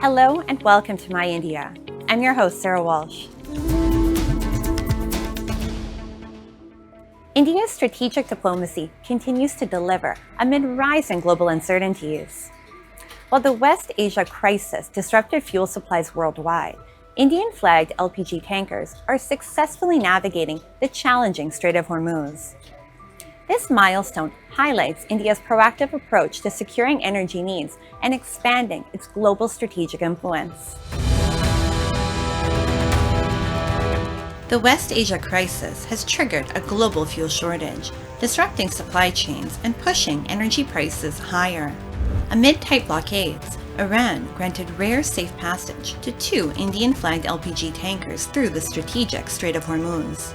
Hello and welcome to My India. I'm your host, Sarah Walsh. India's strategic diplomacy continues to deliver amid rising global uncertainties. While the West Asia crisis disrupted fuel supplies worldwide, Indian-flagged LPG tankers are successfully navigating the challenging Strait of Hormuz. This milestone highlights India's proactive approach to securing energy needs and expanding its global strategic influence. The West Asia crisis has triggered a global fuel shortage, disrupting supply chains and pushing energy prices higher. Amid tight blockades, Iran granted rare safe passage to 2 Indian-flagged LPG tankers through the strategic Strait of Hormuz.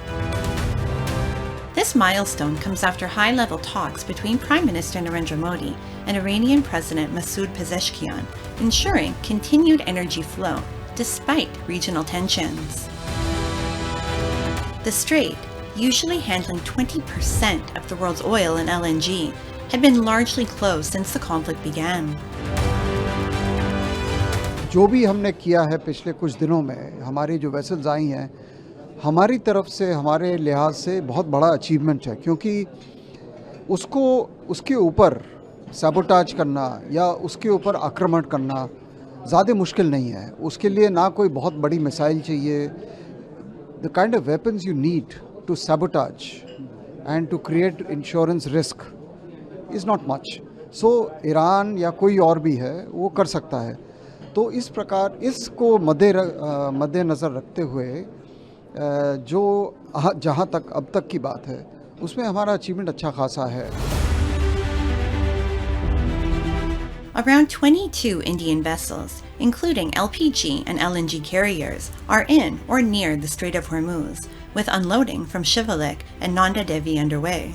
This milestone comes after high-level talks between Prime Minister Narendra Modi and Iranian President Masoud Pezeshkian, ensuring continued energy flow despite regional tensions. The strait, usually handling 20% of the world's oil and LNG, had been largely closed since the conflict began. जो भी हमने किया है पिछले कुछ दिनों में, हमारी जो वेसल्स आई हैं, हमारी तरफ से, हमारे लिहाज से बहुत बड़ा अचीवमेंट है, क्योंकि उसके ऊपर सैबोटाज करना या उसके ऊपर आक्रमण करना ज़्यादा मुश्किल नहीं है. उसके लिए ना कोई बहुत बड़ी मिसाइल चाहिए. The kind of weapons you need to sabotage and to create insurance risk is not much. So Iran या कोई और भी है वो कर सकता है. तो इस प्रकार इसको मद्देनज़र रखते हुए जो जहाँ तक अब तक की बात है उसमें हमारा अचीवमेंट अच्छा खासा है. Around 22 Indian vessels, including LPG and LNG carriers, are in or near the Strait of Hormuz, with unloading from Shivalik and Nanda Devi underway.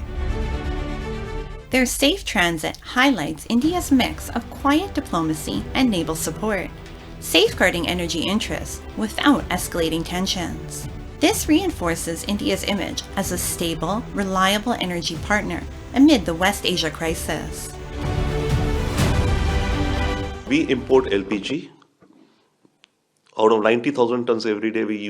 Their safe transit highlights India's mix of quiet diplomacy and naval support, safeguarding energy interests without escalating tensions. This reinforces India's image as a stable, reliable energy partner amid the West Asia crisis. We import LPG. Out of 90,000 tons every day we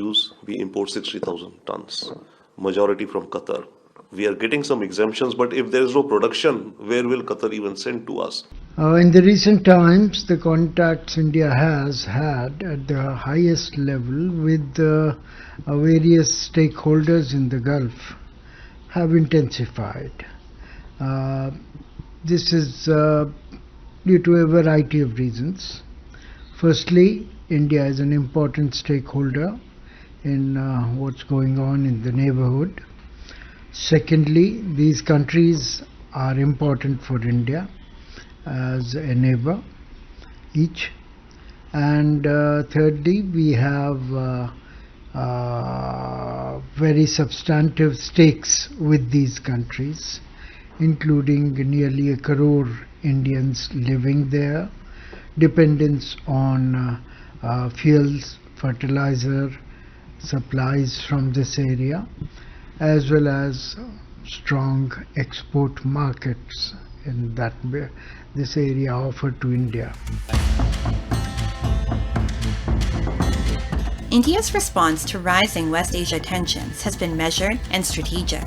import 60,000 tons, majority from Qatar. We are getting some exemptions, but if there is no production, where will Qatar even send to us? In the recent times, the contacts India has had at the highest level with various stakeholders in the Gulf have intensified. This is due to a variety of reasons. Firstly, India is an important stakeholder in what's going on in the neighborhood. Secondly, these countries are important for India as a neighbor each. And thirdly, we have very substantive stakes with these countries, including nearly 1 crore Indians living there, dependence on fuels, fertilizer supplies from this area, as well as strong export markets in this area offered to India. India's response to rising West Asia tensions has been measured and strategic,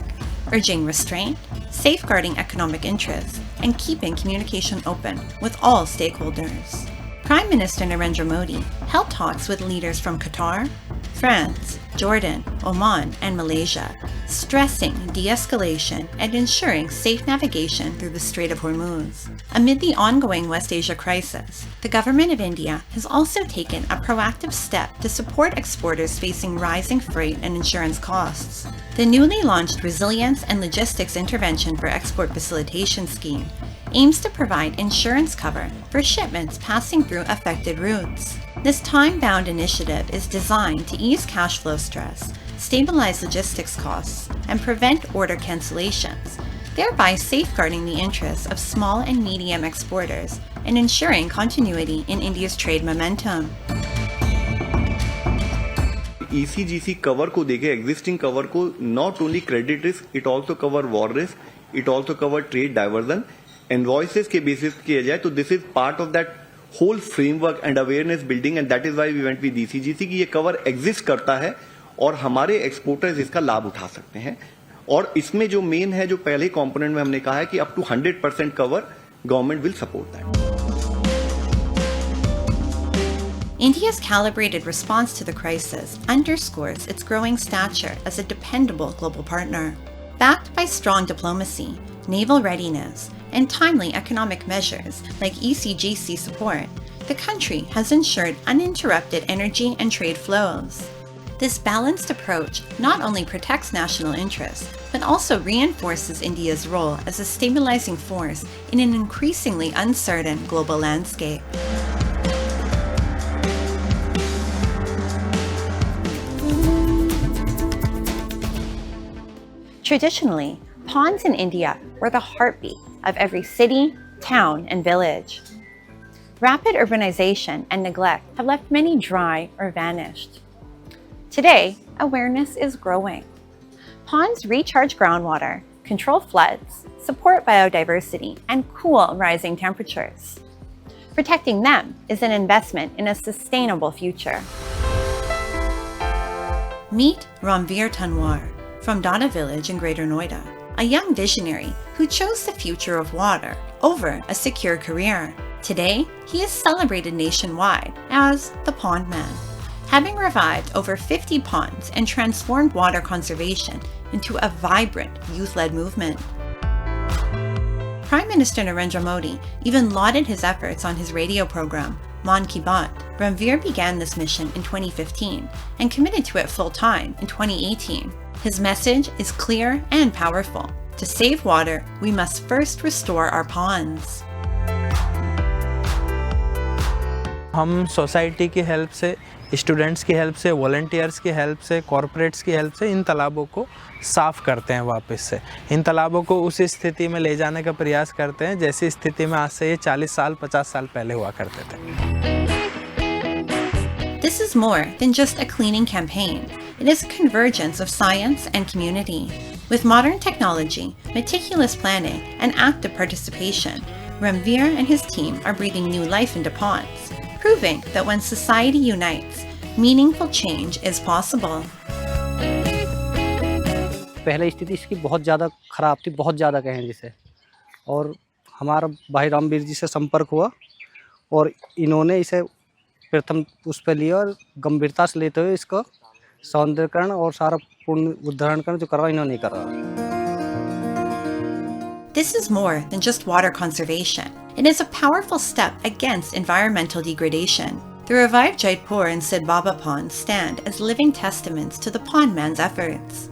urging restraint, safeguarding economic interests, and keeping communication open with all stakeholders. Prime Minister Narendra Modi held talks with leaders from Qatar, France, Jordan, Oman, and Malaysia, stressing de-escalation and ensuring safe navigation through the Strait of Hormuz. Amid the ongoing West Asia crisis, the government of India has also taken a proactive step to support exporters facing rising freight and insurance costs. The newly launched Resilience and Logistics Intervention for Export Facilitation Scheme aims to provide insurance cover for shipments passing through affected routes. This time-bound initiative is designed to ease cash flow stress, stabilize logistics costs, and prevent order cancellations, thereby safeguarding the interests of small and medium exporters and ensuring continuity in India's trade momentum. ECGC cover को देखें, existing cover को, not only credit risk, it also cover war risk, it also cover trade diversion, invoices के basis किया जाए, तो this is part of that whole framework and awareness building, and that is why we went with ECGC कि ये cover exist करता है और हमारे एक्सपोर्टर्स इसका लाभ उठा सकते हैं। और इसमें जो मेन है, जो पहले कंपोनेंट में हमने कहा है कि up to 100% cover government will support that. India's calibrated response to the crisis underscores its growing stature as a dependable global partner. Backed by strong diplomacy, naval readiness, and timely economic measures like ECGC support, the country has ensured uninterrupted energy and trade flows. This balanced approach not only protects national interests, but also reinforces India's role as a stabilizing force in an increasingly uncertain global landscape. Traditionally, ponds in India were the heartbeat of every city, town, and village. Rapid urbanization and neglect have left many dry or vanished. Today, awareness is growing. Ponds recharge groundwater, control floods, support biodiversity, and cool rising temperatures. Protecting them is an investment in a sustainable future. Meet Ramveer Tanwar from Dada Village in Greater Noida, a young visionary who chose the future of water over a secure career. Today, he is celebrated nationwide as the Pond Man, having revived over 50 ponds and transformed water conservation into a vibrant youth-led movement. Prime Minister Narendra Modi even lauded his efforts on his radio program, Mann Ki Baat. Ramveer began this mission in 2015 and committed to it full-time in 2018. His message is clear and powerful. To save water, we must first restore our ponds. हम society की help से, students की help से, volunteers की help से, corporates की help से इन तालाबों को साफ़ करते हैं वापस से। इन तालाबों को उस स्थिति में ले जाने का प्रयास करते हैं जैसी स्थिति में आज से ये 40 साल 50 साल पहले हुआ करते थे। This is more than just a cleaning campaign. It is a convergence of science and community. With modern technology, meticulous planning, and active participation, Ramveer and his team are breathing new life into ponds, proving that when society unites, meaningful change is possible. पहले स्थिति इसकी बहुत ज़्यादा ख़राब थी, बहुत ज़्यादा कहें जिसे, और हमारा भाई रामवीर जी से संपर्क हुआ और इन्होंने इसे प्रथम उस पर लिया और गंभीरता से लेते हुए इसका सौंदर्यकरण और सारा पूर्ण उद्धारणकरण जो करवा इन्होंने करा। This is more than just water conservation. It is a powerful step against environmental degradation. The revived Jaipur and Sid Baba ponds stand as living testaments to the Pond Man's efforts.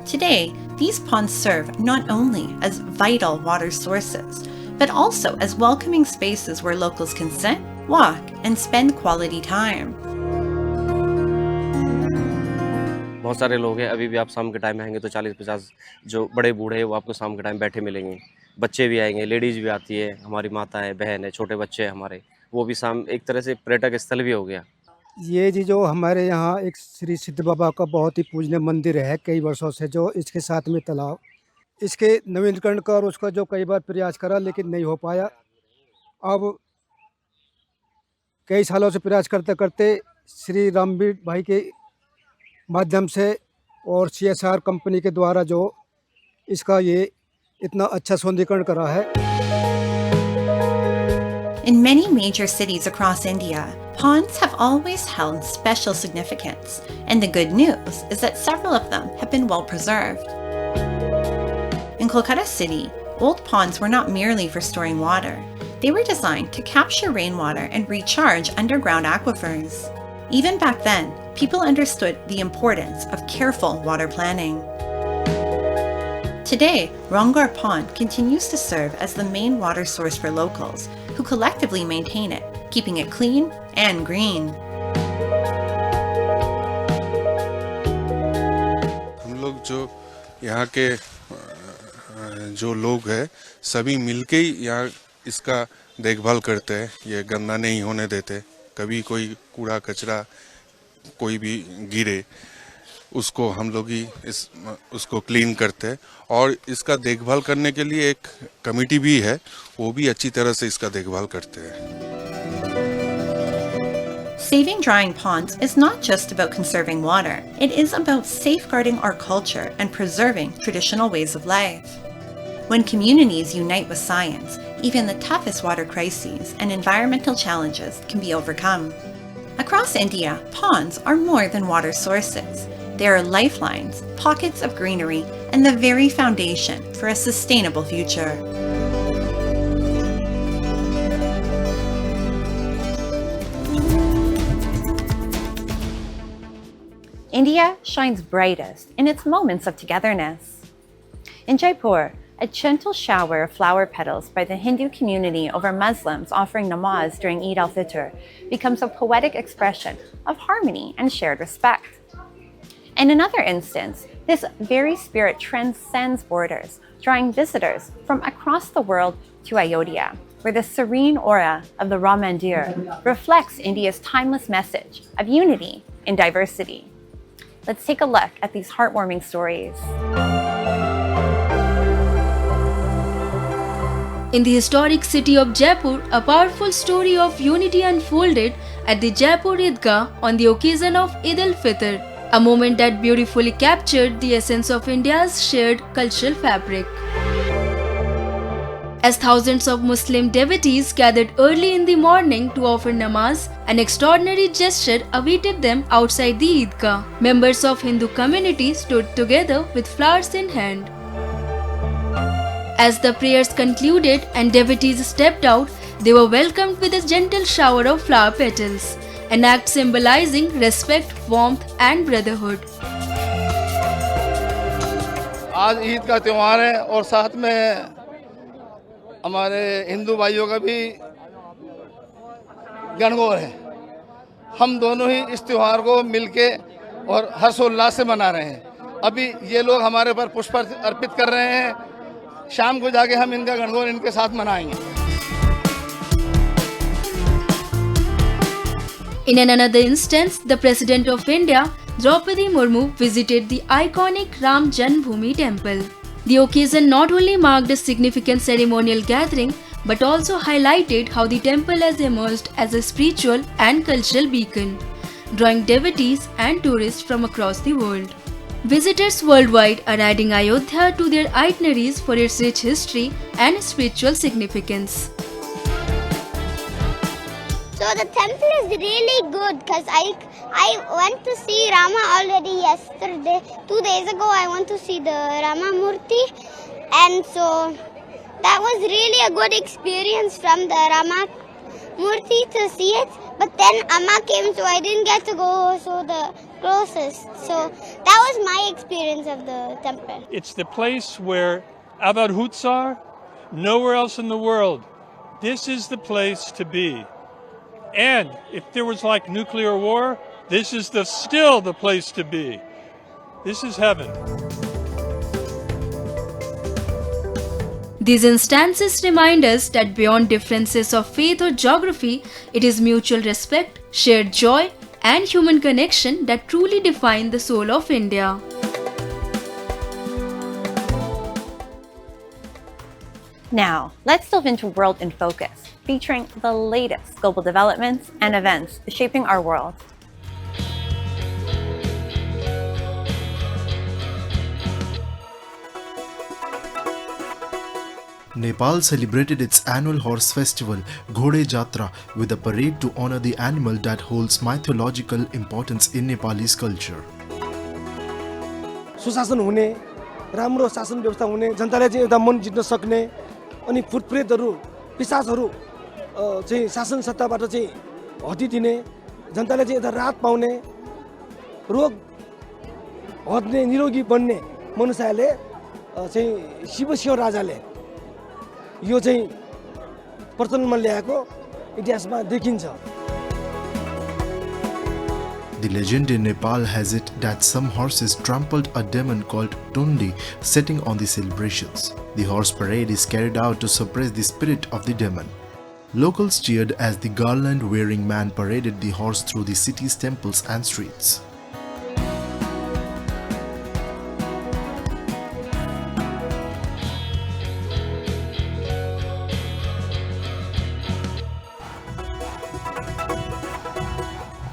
Today, these ponds serve not only as vital water sources, but also as welcoming spaces where locals can sit, walk, and spend quality time. बहुत सारे लोग हैं, अभी भी आप शाम के time में आएंगे तो 40-50 जो बड़े बूढ़े हैं वो आपको शाम के टाइम बैठे मिलेंगे। बच्चे भी आएंगे, लेडीज़ भी आती है, हमारी माता है, बहन है, छोटे बच्चे हैं हमारे, वो भी शाम एक तरह से पर्यटक स्थल भी हो गया। ये जी जो हमारे यहाँ एक श्री सिद्ध बाबा का बहुत ही पूजनीय मंदिर है कई वर्षों से, जो इसके साथ में तालाब, इसके नवीनीकरण का और उसका जो कई बार प्रयास करा लेकिन नहीं हो पाया। अब कई सालों से प्रयास करते करते श्री रामवीर भाई के माध्यम से और CSR कंपनी के द्वारा जो इसका ये इतना अच्छा सौंदर्यीकरण करा है। In many major cities across India, ponds have always held special significance, and the good news is that several of them have been well preserved. In Kolkata city, old ponds were not merely for storing water. They were designed to capture rainwater and recharge underground aquifers. Even back then, people understood the importance of careful water planning. Today, Rongar Pond continues to serve as the main water source for locals, who collectively maintain it, keeping it clean and green. हम लोग जो यहाँ के जो लोग हैं सभी मिलके ही यहाँ इसका देखभाल करते हैं, ये गंदा नहीं होने देते। कभी कोई कूड़ा कचरा कोई भी गिरे उसको हम लोग ही उसको क्लीन करते हैं, और इसका देखभाल करने के लिए एक कमेटी भी है, वो भी अच्छी तरह से इसका देखभाल करते हैं। Saving drying ponds is not just about conserving water, it is about safeguarding our culture and preserving traditional ways of life. When communities unite with science, even the toughest water crises and environmental challenges can be overcome. Across India, ponds are more than water sources. They are lifelines, pockets of greenery, and the very foundation for a sustainable future. India shines brightest in its moments of togetherness. In Jaipur, a gentle shower of flower petals by the Hindu community over Muslims offering namaz during Eid al-Fitr becomes a poetic expression of harmony and shared respect. In another instance, this very spirit transcends borders, drawing visitors from across the world to Ayodhya, where the serene aura of the Ram Mandir reflects India's timeless message of unity in diversity. Let's take a look at these heartwarming stories. In the historic city of Jaipur, a powerful story of unity unfolded at the Jaipur Eidgah on the occasion of Eid al-Fitr, a moment that beautifully captured the essence of India's shared cultural fabric. As thousands of Muslim devotees gathered early in the morning to offer namaz, an extraordinary gesture awaited them outside the Eidgah. Members of Hindu community stood together with flowers in hand. As the prayers concluded and devotees stepped out, they were welcomed with a gentle shower of flower petals, an act symbolizing respect, warmth and brotherhood. आज ईद का त्योहार है और साथ में हमारे हिंदू भाइयों का भी गणगौर है। हम दोनों ही इस त्योहार को मिलके और हर्षोल्लास से मना रहे हैं। अभी ये लोग हमारे पर पुष्प अर्पित कर रहे हैं, शाम को जाके हम इनका गणगौर इनके साथ मनाएंगे। In another instance, the President of India, Draupadi Murmu, visited the iconic Ram Janmabhoomi temple. The occasion not only marked a significant ceremonial gathering, but also highlighted how the temple has emerged as a spiritual and cultural beacon, drawing devotees and tourists from across the world. Visitors worldwide are adding Ayodhya to their itineraries for its rich history and spiritual significance. So the temple is really good because I went to see Rama already yesterday. 2 days ago I went to see the Rama Murti, and so that was really a good experience from the Rama Murti to see it. But then Amma came, so I didn't get to go so the closest. So that was my experience of the temple. It's the place where Avarhutsar, nowhere else in the world, this is the place to be. And if there was like nuclear war, this is still the place to be. This is heaven. These instances remind us that beyond differences of faith or geography, it is mutual respect, shared joy, and human connection that truly define the soul of India. Now, let's delve into World in Focus, featuring the latest global developments and events shaping our world. Nepal celebrated its annual horse festival, Ghode Jatra, with a parade to honor the animal that holds mythological importance in Nepalese culture. सुशासन हुने, राम्रो शासन व्यवस्था हुने, जनताले चाहिँ एउटा मन जित्न सक्ने, अनि भूतप्रेतहरू, पिशाचहरू चाहिँ शासन सत्ताबाट चाहिँ हटिदिने, जनताले चाहिँ एउटा राहत पाउने, रोग हट्ने, निरोगी बन्ने मनुष्यले चाहिँ शिवसिंह राजाले यो चाहिँ प्रचलनमा ल्याएको इतिहासमा देखिन्छ। The legend in Nepal has it that some horses trampled a demon called Tundi, setting on the celebrations. The horse parade is carried out to suppress the spirit of the demon. Locals cheered as the garland-wearing man paraded the horse through the city's temples and streets.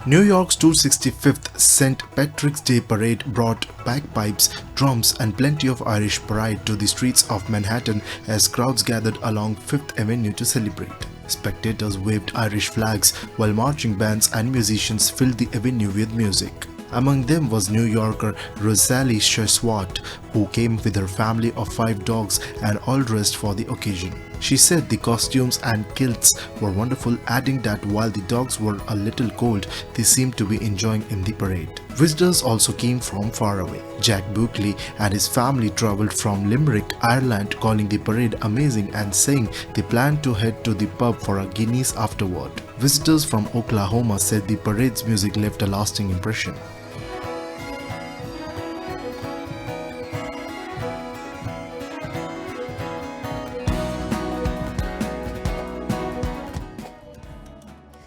New York's 265th St. Patrick's Day Parade brought bagpipes, drums and plenty of Irish pride to the streets of Manhattan as crowds gathered along Fifth Avenue to celebrate. Spectators waved Irish flags while marching bands and musicians filled the avenue with music. Among them was New Yorker Rosalie Sheswat, who came with her family of 5 dogs and all dressed for the occasion. She said the costumes and kilts were wonderful, adding that while the dogs were a little cold, they seemed to be enjoying in the parade. Visitors also came from far away. Jack Buckley and his family travelled from Limerick, Ireland, calling the parade amazing and saying they planned to head to the pub for a Guinness afterward. Visitors from Oklahoma said the parade's music left a lasting impression.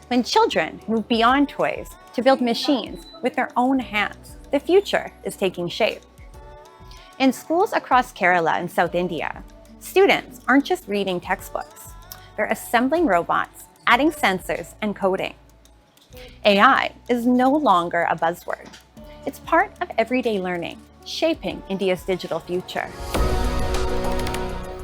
When children move beyond toys to build machines with their own hands, the future is taking shape. In schools across Kerala and South India, students aren't just reading textbooks. They're assembling robots, adding sensors, and coding. AI is no longer a buzzword. It's part of everyday learning, shaping India's digital future.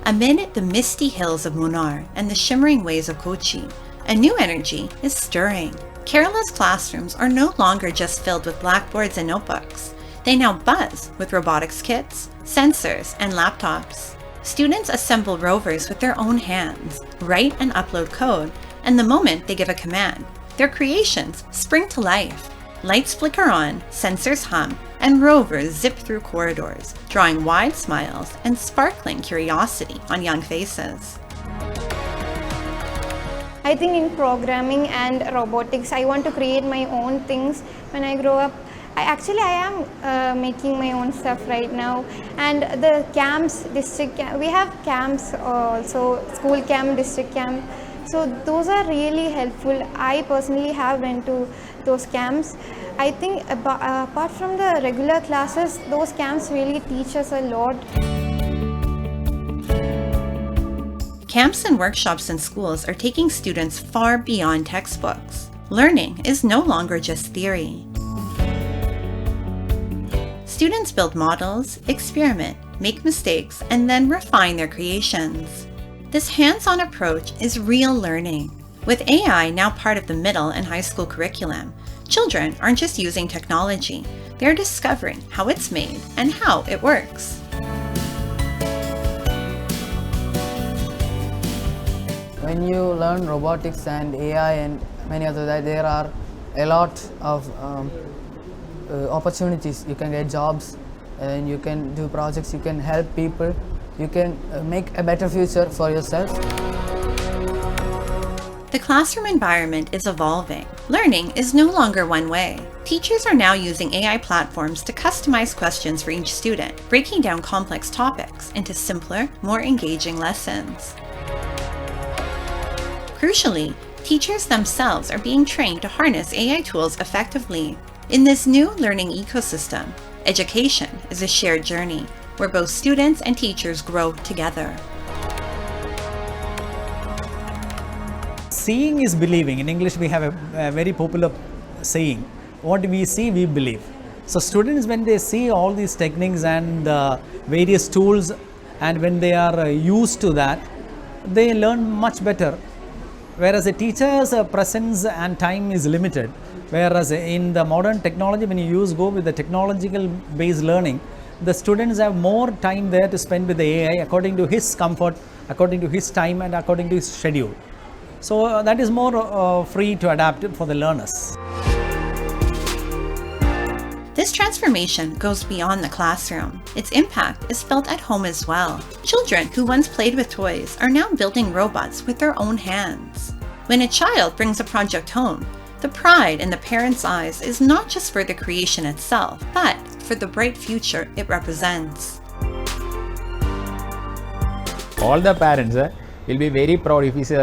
Amid the misty hills of Munnar and the shimmering waves of Kochi, a new energy is stirring. Kerala's classrooms are no longer just filled with blackboards and notebooks. They now buzz with robotics kits, sensors, and laptops. Students assemble rovers with their own hands, write and upload code, and the moment they give a command, their creations spring to life. Lights flicker on, sensors hum, and rovers zip through corridors, drawing wide smiles and sparkling curiosity on young faces. I think in programming and robotics, I want to create my own things when I grow up. I am making my own stuff right now. And the camps, district camp, we have camps also, school camp, district camp. So those are really helpful. I personally have went to those camps. I think apart from the regular classes, those camps really teach us a lot. Camps and workshops in schools are taking students far beyond textbooks. Learning is no longer just theory. Students build models, experiment, make mistakes, and then refine their creations. This hands-on approach is real learning. With AI now part of the middle and high school curriculum, children aren't just using technology, they're discovering how it's made and how it works. When you learn robotics and AI and many other that, there are a lot of opportunities. You can get jobs and you can do projects, you can help people, you can make a better future for yourself. The classroom environment is evolving. Learning is no longer one way. Teachers are now using AI platforms to customize questions for each student, breaking down complex topics into simpler, more engaging lessons. Crucially, teachers themselves are being trained to harness AI tools effectively. In this new learning ecosystem, education is a shared journey where both students and teachers grow together. Seeing is believing. In English, we have a very popular saying, what we see, we believe. So students, when they see all these techniques and various tools, and when they are used to that, they learn much better. Whereas a teacher's presence and time is limited. Whereas in the modern technology, when you go with the technological based learning, the students have more time there to spend with the AI according to his comfort, according to his time and according to his schedule. So that is more free to adapt for the learners. This transformation goes beyond the classroom. Its impact is felt at home as well. Children who once played with toys are now building robots with their own hands. When a child brings a project home, the pride in the parents' eyes is not just for the creation itself, but for the bright future it represents. All the parents will be very proud if his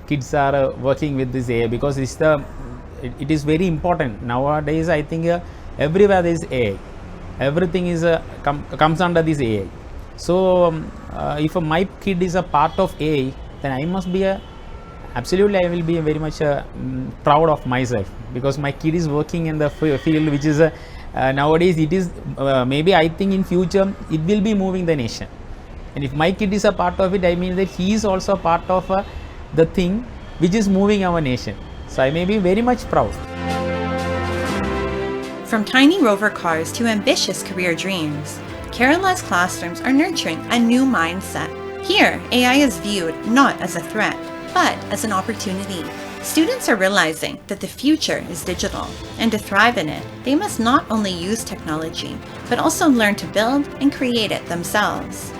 kids are working with this AI, because it is very important nowadays. I think everywhere there is AI, everything is comes under this AI. So if my kid is a part of AI, then I must be absolutely, I will be very much proud of myself, because my kid is working in the field which is nowadays it is maybe I think in future it will be moving the nation. And if my kid is a part of it, I mean that he is also part of the thing which is moving our nation. So I may be very much proud. From tiny rover cars to ambitious career dreams, Kerala's classrooms are nurturing a new mindset. Here, AI is viewed not as a threat, but as an opportunity. Students are realizing that the future is digital, and to thrive in it, they must not only use technology, but also learn to build and create it themselves.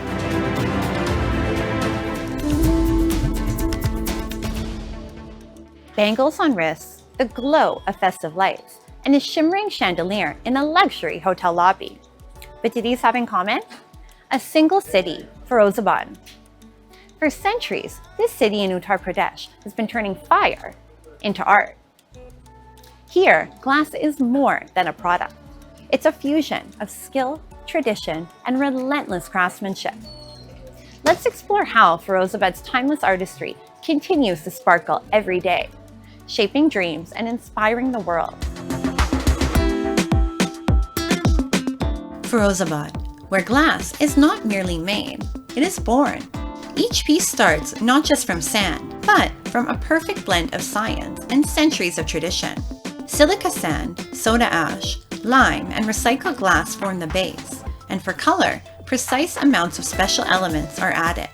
Bangles on wrists, the glow of festive lights, and a shimmering chandelier in a luxury hotel lobby. What do these have in common? A single city, Firozabad. For centuries, this city in Uttar Pradesh has been turning fire into art. Here, glass is more than a product. It's a fusion of skill, tradition, and relentless craftsmanship. Let's explore how Firozabad's timeless artistry continues to sparkle every day, shaping dreams and inspiring the world. Firozabad, where glass is not merely made, it is born. Each piece starts not just from sand, but from a perfect blend of science and centuries of tradition. Silica sand, soda ash, lime, and recycled glass form the base, and for color, precise amounts of special elements are added.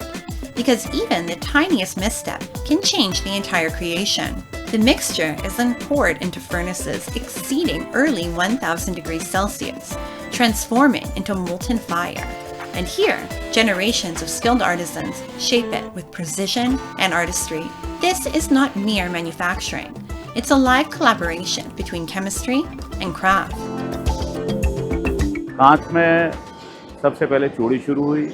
Because even the tiniest misstep can change the entire creation. The mixture is then poured into furnaces exceeding early 1000 degrees Celsius, transforming into molten fire. And here, generations of skilled artisans shape it with precision and artistry. This is not mere manufacturing. It's a live collaboration between chemistry and craft. कांच में सबसे पहले चूड़ी शुरू हुई,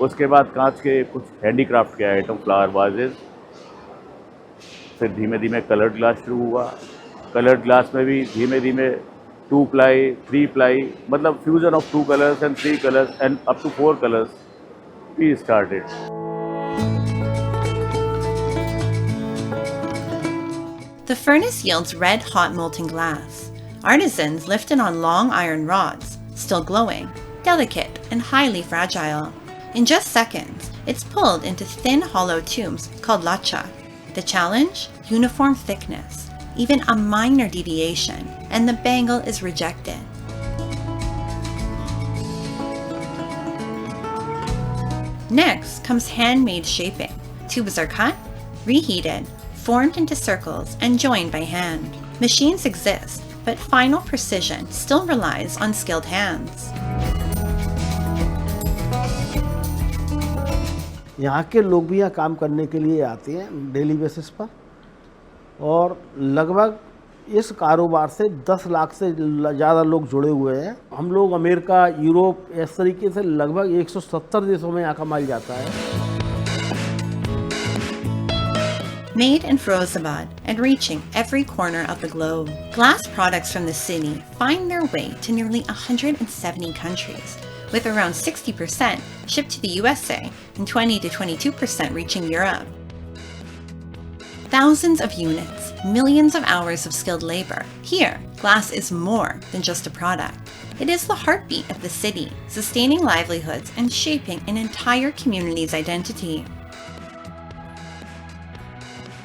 उसके बाद कांच के कुछ हैंडीक्राफ्ट के आइटम, फ्लावर वाजेस, फिर धीमे धीमे कलर्ड ग्लास शुरू हुआ। कलर्ड ग्लास में भी धीमे धीमे 2 ply, 3 ply, मतलब fusion of 2 colors and 3 colors and up to 4 colors we started. The furnace yields red-hot molten glass. Artisans lift it on long iron rods, still glowing, delicate, and highly fragile. In just seconds, it's pulled into thin hollow tubes called lacha. The challenge? Uniform thickness. Even a minor deviation, and the bangle is rejected. Next comes handmade shaping. Tubes are cut, reheated, formed into circles, and joined by hand. Machines exist, but final precision still relies on skilled hands. यहाँ के लोग भी यहाँ काम करने के लिए आते हैं डेली बेसिस पर, और लगभग इस कारोबार से 10 लाख से ज़्यादा लोग जुड़े हुए हैं। हम लोग अमेरिका, यूरोप, इस तरीके से लगभग 170 देशों में यहाँ का माल जाता है। Made in Firozabad and reaching every corner of the globe, glass products from the city find their way to nearly 170 countries, with around 60% shipped to the USA and 20 to 22% reaching Europe. Thousands of units, millions of hours of skilled labor. Here, glass is more than just a product. It is the heartbeat of the city, sustaining livelihoods and shaping an entire community's identity.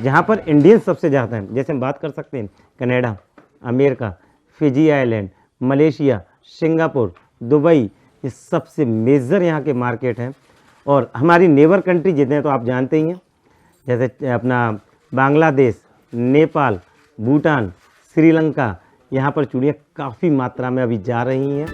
जहाँ पर Indian सबसे ज़्यादा हैं, जैसे हम बात कर सकते हैं Canada, America, Fiji island, Malaysia, Singapore, Dubai, ये सबसे मेजर यहाँ के मार्केट हैं। और हमारी नेबर कंट्री जितने हैं तो आप जानते ही हैं, जैसे अपना बांग्लादेश, नेपाल, भूटान, श्रीलंका, यहाँ पर चूड़ियाँ काफ़ी मात्रा में अभी जा रही हैं।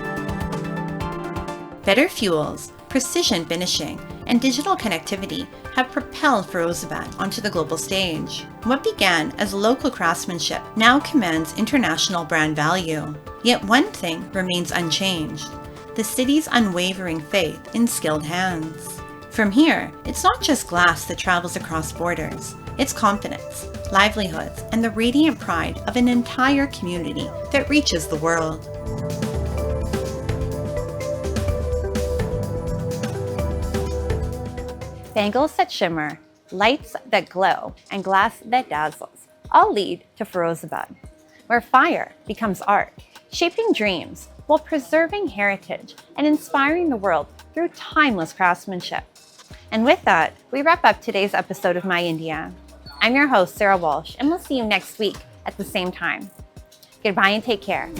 Better fuels, precision finishing, and digital connectivity have propelled Firozabad onto the global stage. What began as local craftsmanship now commands international brand value. Yet one thing remains unchanged: the city's unwavering faith in skilled hands. From here, it's not just glass that travels across borders, It's confidence, livelihoods, and the radiant pride of an entire community that reaches the world. Bangles that shimmer, lights that glow, and glass that dazzles all lead to Firozabad, where fire becomes art, shaping dreams while preserving heritage and inspiring the world through timeless craftsmanship. And with that, we wrap up today's episode of My India. I'm your host, Sarah Walsh, and we'll see you next week at the same time. Goodbye and take care.